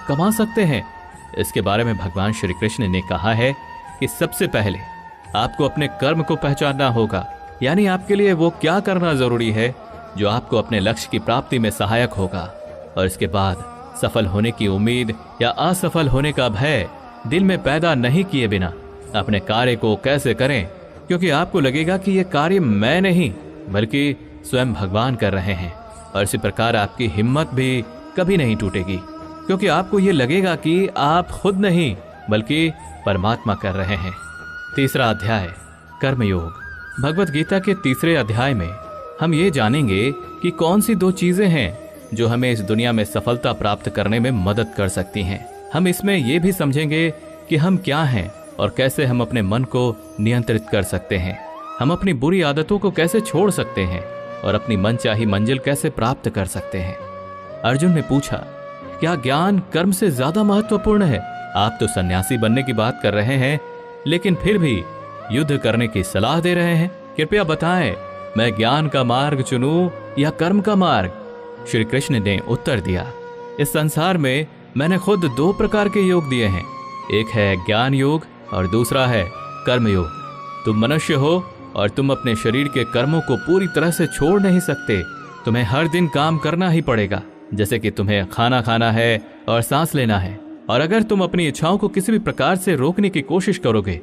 कमा सकते हैं। इसके बारे में भगवान श्री कृष्ण ने कहा है कि सबसे पहले आपको अपने कर्म को पहचानना होगा, यानी आपके लिए वो क्या करना जरूरी है जो आपको अपने लक्ष्य की प्राप्ति में सहायक होगा। और इसके बाद सफल होने की उम्मीद या असफल होने का भय दिल में पैदा नहीं किए बिना अपने कार्य को कैसे करें, क्योंकि आपको लगेगा कि यह कार्य मैं नहीं बल्कि स्वयं भगवान कर रहे हैं। और इसी प्रकार आपकी हिम्मत भी कभी नहीं टूटेगी, क्योंकि आपको ये लगेगा कि आप खुद नहीं बल्कि परमात्मा कर रहे हैं। तीसरा अध्याय, कर्मयोग। भगवत गीता के तीसरे अध्याय में हम ये जानेंगे कि कौन सी दो चीजें हैं जो हमें इस दुनिया में सफलता प्राप्त करने में मदद कर सकती हैं। हम इसमें यह भी समझेंगे कि हम क्या हैं और कैसे हम अपने मन को नियंत्रित कर सकते हैं। हम अपनी बुरी आदतों को कैसे छोड़ सकते हैं और अपनी मनचाही मंजिल कैसे प्राप्त कर सकते हैं। अर्जुन ने पूछा, क्या ज्ञान कर्म से ज्यादा महत्वपूर्ण है? आप तो सन्यासी बनने की बात कर रहे हैं, लेकिन फिर भी युद्ध करने की सलाह दे रहे हैं। कृपया बताएं, मैं ज्ञान का मार्ग चुनूं या कर्म का मार्ग? श्री कृष्ण ने उत्तर दिया, इस संसार में मैंने खुद दो प्रकार के योग दिए हैं। एक है ज्ञान योग और दूसरा है कर्म योग। तुम मनुष्य हो और तुम अपने शरीर के कर्मों को पूरी तरह से छोड़ नहीं सकते। तुम्हें हर दिन काम करना ही पड़ेगा, जैसे कि तुम्हें खाना खाना है और सांस लेना है। और अगर तुम अपनी इच्छाओं को किसी भी प्रकार से रोकने की कोशिश करोगे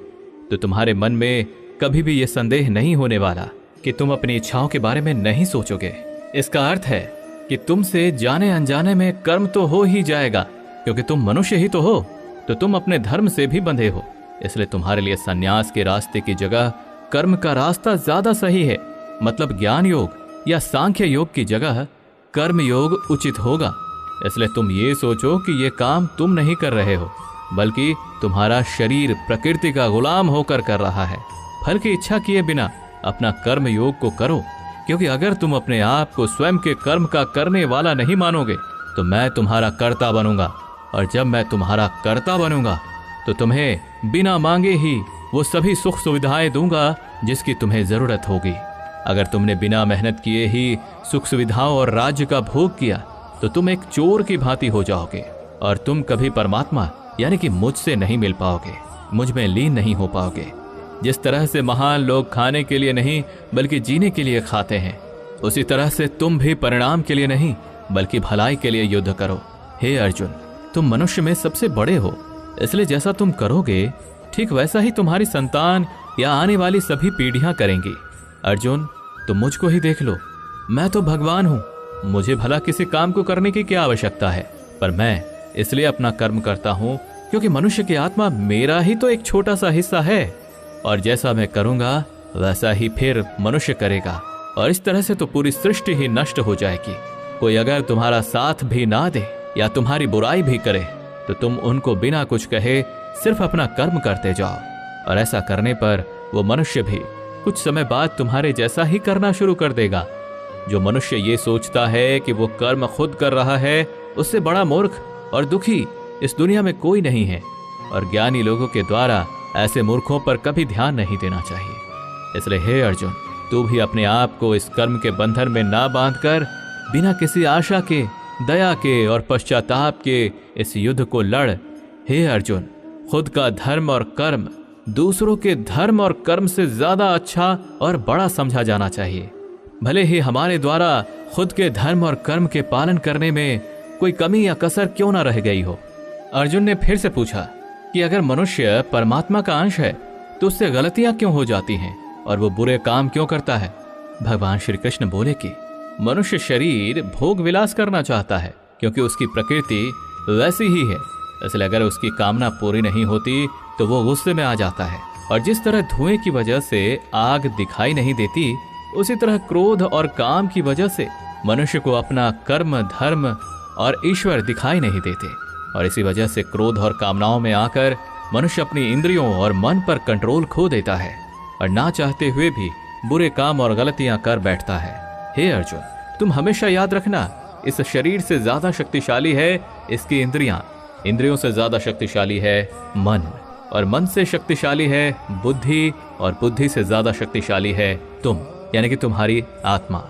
तो तुम्हारे मन में कभी भी यह संदेह नहीं होने वाला कि तुम अपनी इच्छाओं के बारे में नहीं सोचोगे। इसका अर्थ है कि तुमसे जाने अनजाने में कर्म तो हो ही जाएगा, क्योंकि तुम मनुष्य ही तो हो, तो तुम अपने धर्म से भी बंधे हो। इसलिए तुम्हारे लिए सन्यास के रास्ते की जगह कर्म का रास्ता ज्यादा सही है। मतलब ज्ञान योग या सांख्य योग की जगह कर्म योग उचित होगा। इसलिए तुम ये सोचो कि ये काम तुम नहीं कर रहे हो, बल्कि तुम्हारा शरीर प्रकृति का गुलाम होकर कर रहा है। फल की इच्छा किए बिना अपना कर्म योग को करो, क्योंकि अगर तुम अपने आप को स्वयं के कर्म का करने वाला नहीं मानोगे तो मैं तुम्हारा कर्ता बनूंगा। और जब मैं तुम्हारा कर्ता बनूंगा तो तुम्हें बिना मांगे ही वो सभी सुख सुविधाएं दूंगा जिसकी तुम्हें जरूरत होगी। अगर तुमने बिना मेहनत किए ही सुख सुविधाओं और राज्य का भोग किया तो तुम एक चोर की भांति हो जाओगे और तुम कभी परमात्मा यानी कि मुझसे नहीं मिल पाओगे, मुझ में लीन नहीं हो पाओगे। जिस तरह से महान लोग खाने के लिए नहीं बल्कि जीने के लिए खाते हैं, उसी तरह से तुम भी परिणाम के लिए नहीं बल्कि भलाई के लिए युद्ध करो। हे अर्जुन, तुम मनुष्य में सबसे बड़े हो, इसलिए जैसा तुम करोगे ठीक वैसा ही तुम्हारी संतान या आने वाली सभी पीढ़ियां करेंगी। अर्जुन, तुम मुझको ही देख लो, मैं तो भगवान हूं, मुझे भला किसी काम को करने की क्या आवश्यकता है। पर मैं इसलिए अपना कर्म करता हूं क्योंकि मनुष्य की आत्मा मेरा ही तो एक छोटा सा हिस्सा है, और जैसा मैं करूंगा वैसा ही फिर मनुष्य करेगा, और इस तरह से तो पूरी सृष्टि ही नष्ट हो जाएगी। कोई अगर तुम्हारा साथ भी ना दे या तुम्हारी बुराई भी करे तो तुम उनको बिना कुछ कहे सिर्फ अपना कर्म करते जाओ, और ऐसा करने पर वो मनुष्य भी कुछ समय बाद तुम्हारे जैसा ही करना शुरू कर देगा। जो मनुष्य ये सोचता है कि वो कर्म खुद कर रहा है, उससे बड़ा मूर्ख और दुखी इस दुनिया में कोई नहीं है। और ज्ञानी लोगों के द्वारा ऐसे मूर्खों पर कभी ध्यान नहीं देना चाहिए। इसलिए हे अर्जुन, तू भी अपने आप को इस कर्म के बंधन में ना बांधकर बिना किसी आशा के, दया के और पश्चाताप के इस युद्ध को लड़। हे अर्जुन, खुद का धर्म और कर्म दूसरों के धर्म और कर्म से ज्यादा अच्छा और बड़ा समझा जाना चाहिए, भले ही हमारे द्वारा खुद के धर्म और कर्म के पालन करने में कोई कमी या कसर क्यों ना रह गई हो। अर्जुन ने फिर से पूछा कि अगर मनुष्य परमात्मा का अंश है तो उससे गलतियां क्यों हो जाती हैं और वो बुरे काम क्यों करता है। भगवान श्री कृष्ण बोले कि मनुष्य शरीर भोग विलास करना चाहता है क्योंकि उसकी प्रकृति वैसी ही है। इसलिए अगर उसकी कामना पूरी नहीं होती तो वो गुस्से में आ जाता है, और जिस तरह धुएं की वजह से आग दिखाई नहीं देती, उसी तरह क्रोध और काम की वजह से मनुष्य को अपना कर्म, धर्म और ईश्वर दिखाई नहीं देते। और इसी वजह से क्रोध और कामनाओं में आकर मनुष्य अपनी इंद्रियों और मन पर कंट्रोल खो देता है और ना चाहते हुए भी बुरे काम और गलतियां कर बैठता है। हे अर्जुन, तुम हमेशा याद रखना, इस शरीर से ज्यादा शक्तिशाली है इसकी इंद्रियां, इंद्रियों से ज्यादा शक्तिशाली है मन, और मन से शक्तिशाली है बुद्धि, और बुद्धि से ज्यादा शक्तिशाली है तुम, यानी कि तुम्हारी आत्मा।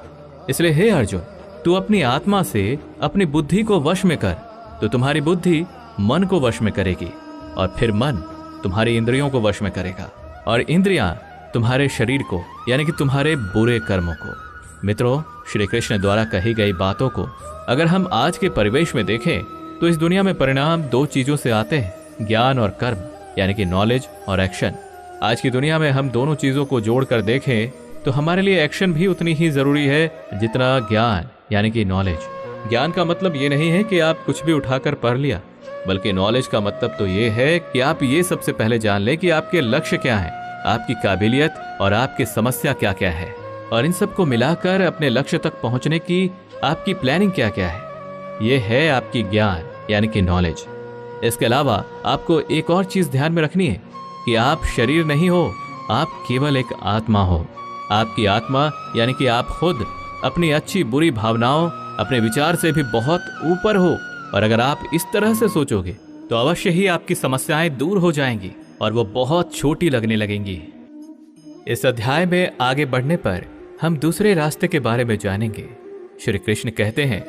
इसलिए हे अर्जुन, तू अपनी आत्मा से अपनी बुद्धि को वश में कर तो तुम्हारी बुद्धि मन को वश में करेगी, और फिर मन तुम्हारी इंद्रियों को वश में करेगा, और इंद्रियां तुम्हारे शरीर को, यानी कि तुम्हारे बुरे कर्मों को। मित्रों, श्री कृष्ण द्वारा कही गई बातों को अगर हम आज के परिवेश में देखें तो इस दुनिया में परिणाम दो चीजों से आते हैं, ज्ञान और कर्म, यानी कि नॉलेज और एक्शन। आज की दुनिया में हम दोनों चीजों को जोड़कर देखें तो हमारे लिए एक्शन भी उतनी ही जरूरी है जितना ज्ञान, यानी कि नॉलेज। ज्ञान का मतलब ये नहीं है कि आप कुछ भी उठाकर पढ़ लिया, बल्कि नॉलेज का मतलब तो ये है कि आप ये सबसे पहले जान लें कि आपके लक्ष्य क्या है, आपकी काबिलियत और आपकी समस्या क्या क्या है, और इन सबको मिलाकर अपने लक्ष्य तक पहुंचने की आपकी प्लानिंग क्या क्या है। ये है आपकी ज्ञान, यानी कि नॉलेज। इसके अलावा आपको एक और चीज ध्यान में रखनी है कि आप शरीर नहीं हो, आप केवल एक आत्मा हो। आपकी आत्मा यानी कि आप खुद अपनी अच्छी बुरी भावनाओं, अपने विचार से भी बहुत ऊपर हो, और अगर आप इस तरह से सोचोगे तो अवश्य ही आपकी समस्याएं दूर हो जाएंगी और वो बहुत छोटी लगने लगेंगी। इस अध्याय में आगे बढ़ने पर हम दूसरे रास्ते के बारे में जानेंगे। श्री कृष्ण कहते हैं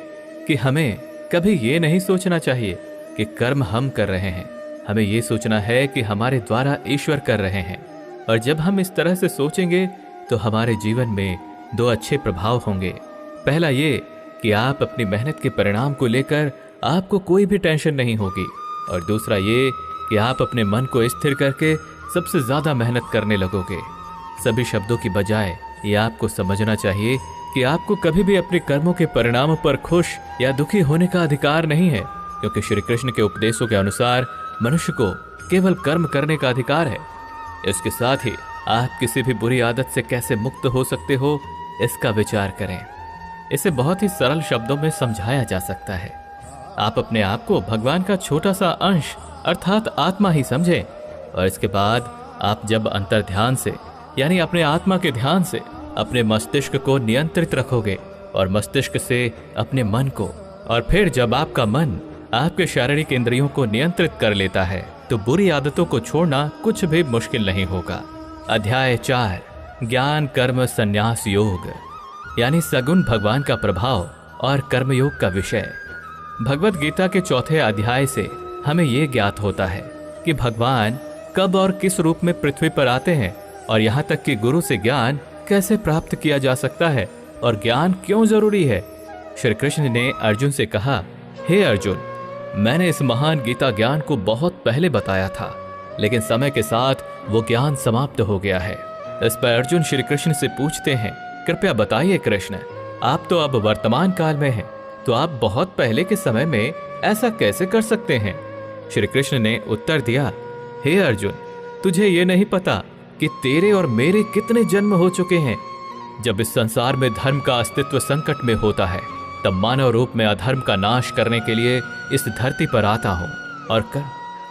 कि हमें कभी ये नहीं सोचना चाहिए कि कर्म हम कर रहे हैं, हमें ये सोचना है कि हमारे द्वारा ईश्वर कर रहे हैं। और जब हम इस तरह से सोचेंगे तो हमारे जीवन में दो अच्छे प्रभाव होंगे। पहला ये कि आप अपनी मेहनत के परिणाम को लेकर आपको कोई भी टेंशन नहीं होगी, और दूसरा ये कि आप अपने मन को स्थिर करके सबसे ज्यादा मेहनत करने लगोगे। सभी शब्दों की बजाय ये आपको समझना चाहिए कि आपको कभी भी अपने कर्मों के परिणामों पर खुश या दुखी होने का अधिकार नहीं है, क्योंकि श्री कृष्ण के उपदेशों के अनुसार मनुष्य को केवल कर्म करने का अधिकार है। इसके साथ ही आप किसी भी बुरी आदत से कैसे मुक्त हो सकते हो, इसका विचार करें। इसे बहुत ही सरल शब्दों में समझाया जा सकता है। आप अपने आप को भगवान का छोटा सा अंश अर्थात आत्मा ही समझें, और इसके बाद आप जब अंतर ध्यान से, यानी अपने आत्मा के ध्यान से अपने मस्तिष्क को नियंत्रित रखोगे, और मस्तिष्क से अपने मन को, और फिर जब आपका मन आपके शारीरिक इंद्रियों को नियंत्रित कर लेता है, तो बुरी आदतों को छोड़ना कुछ भी मुश्किल नहीं होगा। अध्याय 4, ज्ञान कर्म संन्यास योग, यानी सगुण भगवान का प्रभाव और कर्मयोग का विषय। भगवत गीता के चौथे अध्याय से हमें यह ज्ञात होता है कि भगवान कब और किस रूप में पृथ्वी पर आते हैं, और यहाँ तक कि गुरु से ज्ञान कैसे प्राप्त किया जा सकता है और ज्ञान क्यों जरूरी है। श्री कृष्ण ने अर्जुन से कहा, हे अर्जुन, मैंने इस महान गीता ज्ञान को बहुत पहले बताया था, लेकिन समय के साथ वो ज्ञान समाप्त हो गया है। इस पर अर्जुन श्री कृष्ण से पूछते हैं, कृपया बताइए कृष्ण, आप तो अब वर्तमान काल में हैं, तो आप बहुत पहले के समय में ऐसा कैसे कर सकते हैं। श्री कृष्ण ने उत्तर दिया, हे अर्जुन, तुझे ये नहीं पता कि तेरे और मेरे कितने जन्म हो चुके हैं। जब इस संसार में धर्म का अस्तित्व संकट में होता है, तब मानव रूप में अधर्म का नाश करने के लिए इस धरती पर आता हूँ,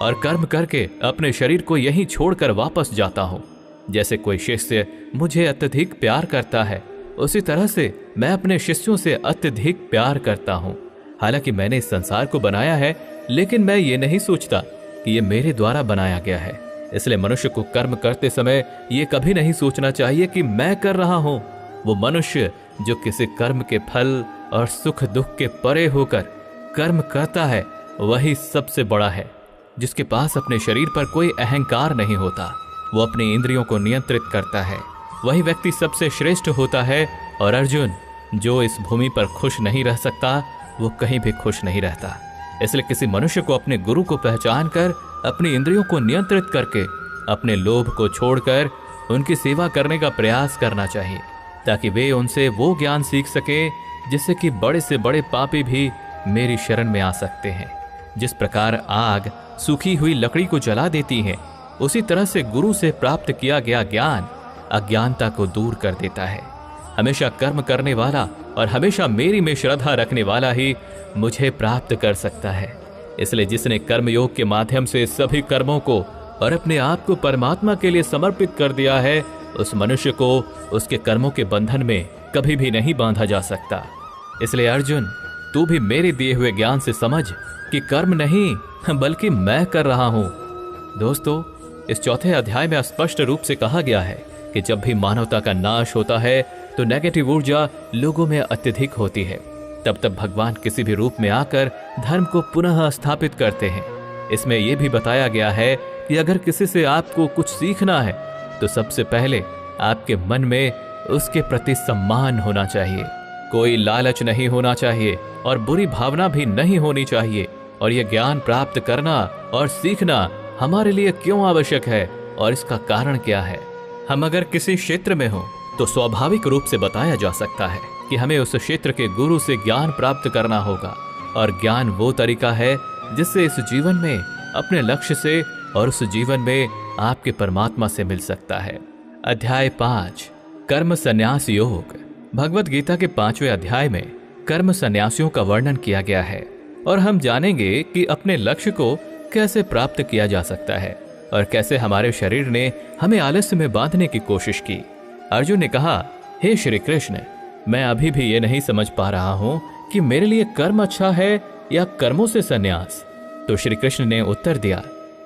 और कर्म करके अपने शरीर को यहीं छोड़कर वापस जाता हूँ। जैसे कोई शिष्य मुझे अत्यधिक प्यार करता है, उसी तरह से मैं अपने शिष्यों से अत्यधिक प्यार करता हूँ। हालांकि मैंने इस संसार को बनाया है, लेकिन मैं ये नहीं सोचता कि ये मेरे द्वारा बनाया गया है। इसलिए मनुष्य को कर्म करते समय ये कभी नहीं सोचना चाहिए कि मैं कर रहा हूँ। वो मनुष्य जो किसी कर्म के फल और सुख दुख के परे होकर कर्म करता है, वही सबसे बड़ा है, जिसके पास अपने शरीर पर कोई अहंकार नहीं होता, वो अपनी इंद्रियों को नियंत्रित करता है, वही व्यक्ति सबसे श्रेष्ठ होता है। और अर्जुन, जो इस भूमि पर खुश नहीं रह सकता, वो कहीं भी खुश नहीं रहता। इसलिए किसी मनुष्य को अपने गुरु को पहचान कर अपनी इंद्रियों को नियंत्रित करके अपने लोभ को छोड़कर उनकी सेवा करने का प्रयास करना चाहिए, ताकि वे उनसे वो ज्ञान सीख सके जिससे कि बड़े से बड़े पापी भी मेरी शरण में आ सकते हैं। जिस प्रकार आग सूखी हुई लकड़ी को जला देती है, उसी तरह से गुरु से प्राप्त किया गया ज्ञान अज्ञानता को दूर कर देता है। हमेशा कर्म करने वाला और हमेशा मेरी में श्रद्धा रखने वाला ही मुझे प्राप्त कर सकता है। इसलिए जिसने कर्मयोग के माध्यम से सभी कर्मों को और अपने आप को परमात्मा के लिए समर्पित कर दिया है, उस मनुष्य को उसके कर्मों के बंधन में कभी भी नहीं बांधा जा सकता। इसलिए अर्जुन, तू भी मेरे दिए हुए ज्ञान से समझ कि कर्म नहीं बल्कि मैं कर रहा हूं। दोस्तों, इस चौथे अध्याय में स्पष्ट रूप से कहा गया है कि जब भी मानवता का नाश होता है तो नेगेटिव ऊर्जा लोगों में अत्यधिक होती है। तब तब भगवान किसी भी रूप में आकर धर्म को पुनः स्थापित करते हैं। इसमें यह भी बताया गया है कि अगर किसी से आपको कुछ सीखना है तो सबसे पहले आपके मन में उसके प्रति सम्मान होना चाहिए, कोई लालच नहीं होना चाहिए और बुरी भावना भी नहीं होनी चाहिए। और यह ज्ञान प्राप्त करना और सीखना हमारे लिए क्यों आवश्यक है और इसका कारण क्या है? हम अगर किसी क्षेत्र में हो तो स्वाभाविक रूप से बताया जा सकता है कि हमें उस क्षेत्र के गुरु से ज्ञान प्राप्त करना होगा। और ज्ञान वो तरीका है जिससे इस जीवन में अपने लक्ष्य से और उस जीवन में आपके परमात्मा से मिल सकता है। अध्याय 5 कर्म संन्यास योग। भगवत गीता के 5वें अध्याय में कर्म संन्यासियों का वर्णन किया गया है और हम जानेंगे कि अपने लक्ष्य को कैसे प्राप्त किया जा सकता है और कैसे हमारे शरीर ने हमें आलस्य में बांधने की कोशिश की। अर्जुन ने कहा, हे श्री कृष्ण, मैं अभी भी ये नहीं समझ पा रहा हूं कि मेरे लिए कर्म अच्छा है या कर्मों से संन्यास। तो श्री कृष्ण ने उत्तर दिया,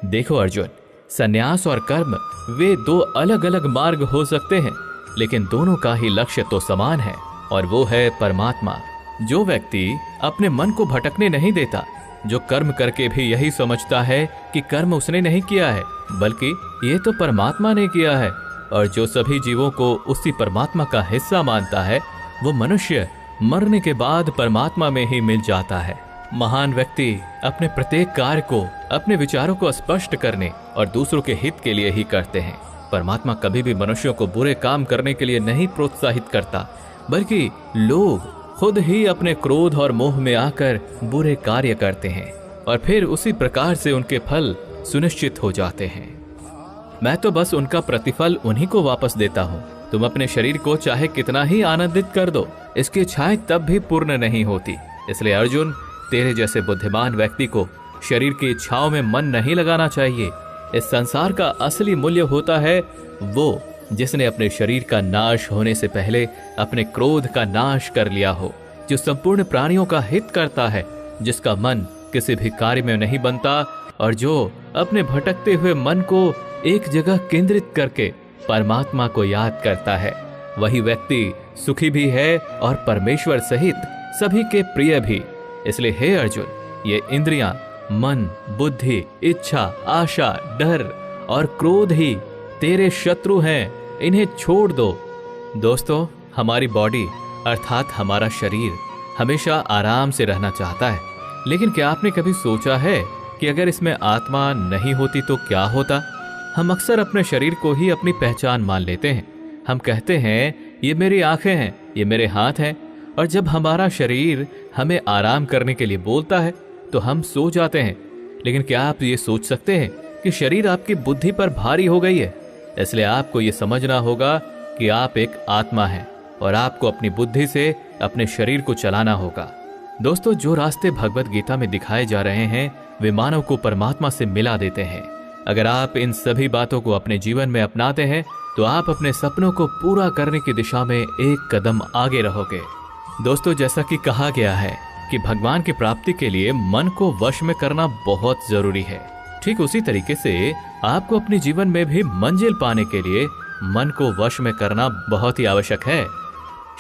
देखो अर्जुन, संन्यास और कर्म वे दो अलग अलग मार्ग हो सकते हैं, लेकिन दोनों का ही लक्ष्य तो समान है और वो है परमात्मा। जो व्यक्ति अपने मन को भटकने नहीं देता, जो कर्म करके भी यही समझता है कि कर्म उसने नहीं किया है बल्कि ये तो परमात्मा ने किया है, और जो सभी जीवों को उसी परमात्मा का हिस्सा मानता है, वो मनुष्य मरने के बाद परमात्मा में ही मिल जाता है। महान व्यक्ति अपने प्रत्येक कार्य को, अपने विचारों को स्पष्ट करने और दूसरों के हित के लिए ही करते हैं। परमात्मा कभी भी मनुष्यों को बुरे काम करने के लिए नहीं प्रोत्साहित करता, बल्कि लोग खुद ही अपने क्रोध और मोह में आकर बुरे कार्य करते हैं और फिर उसी प्रकार से उनके फल सुनिश्चित हो जाते हैं। मैं तो बस उनका प्रतिफल उन्हीं को वापस देता हूँ। तुम अपने शरीर को चाहे कितना ही आनंदित कर दो, इसकी इच्छाएं तब भी पूर्ण नहीं होती। इसलिए अर्जुन, तेरे जैसे बुद्धिमान व्यक्ति को शरीर की इच्छाओं में मन नहीं लगाना चाहिए। इस संसार का असली मूल्य होता है वो जिसने अपने शरीर का नाश होने से पहले अपने क्रोध का नाश कर लिया हो, जो संपूर्ण प्राणियों का हित करता है, जिसका मन किसी भी कार्य में नहीं बनता और जो अपने भटकते हुए मन को एक जगह केंद्रित करके परमात्मा को याद करता है। वही व्यक्ति सुखी भी है और परमेश्वर सहित सभी के प्रिय भी। इसलिए हे अर्जुन, ये इंद्रियां, मन, बुद्धि, इच्छा, आशा, डर और क्रोध ही तेरे शत्रु हैं, इन्हें छोड़ दो। दोस्तों, हमारी बॉडी अर्थात हमारा शरीर हमेशा आराम से रहना चाहता है, लेकिन क्या आपने कभी सोचा है कि अगर इसमें आत्मा नहीं होती तो क्या होता? हम अक्सर अपने शरीर को ही अपनी पहचान मान लेते हैं। हम कहते हैं, ये मेरी आंखें हैं, ये मेरे हाथ हैं, और जब हमारा शरीर हमें आराम करने के लिए बोलता है तो हम सो जाते हैं। लेकिन क्या आप ये सोच सकते हैं कि शरीर आपकी बुद्धि पर भारी हो गई है? इसलिए आपको ये समझना होगा कि आप एक आत्मा हैं और आपको अपनी बुद्धि से अपने शरीर को चलाना होगा। दोस्तों, जो रास्ते भगवत गीता में दिखाए जा रहे हैं वे मानव को परमात्मा से मिला देते हैं। अगर आप इन सभी बातों को अपने जीवन में अपनाते हैं तो आप अपने सपनों को पूरा करने की दिशा में एक कदम आगे रहोगे। दोस्तों, जैसा कि कहा गया है कि भगवान की प्राप्ति के लिए मन को वश में करना बहुत जरूरी है, ठीक उसी तरीके से आपको अपने जीवन में भी मंजिल पाने के लिए मन को वश में करना बहुत ही आवश्यक है।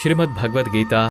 श्रीमद् भगवद गीता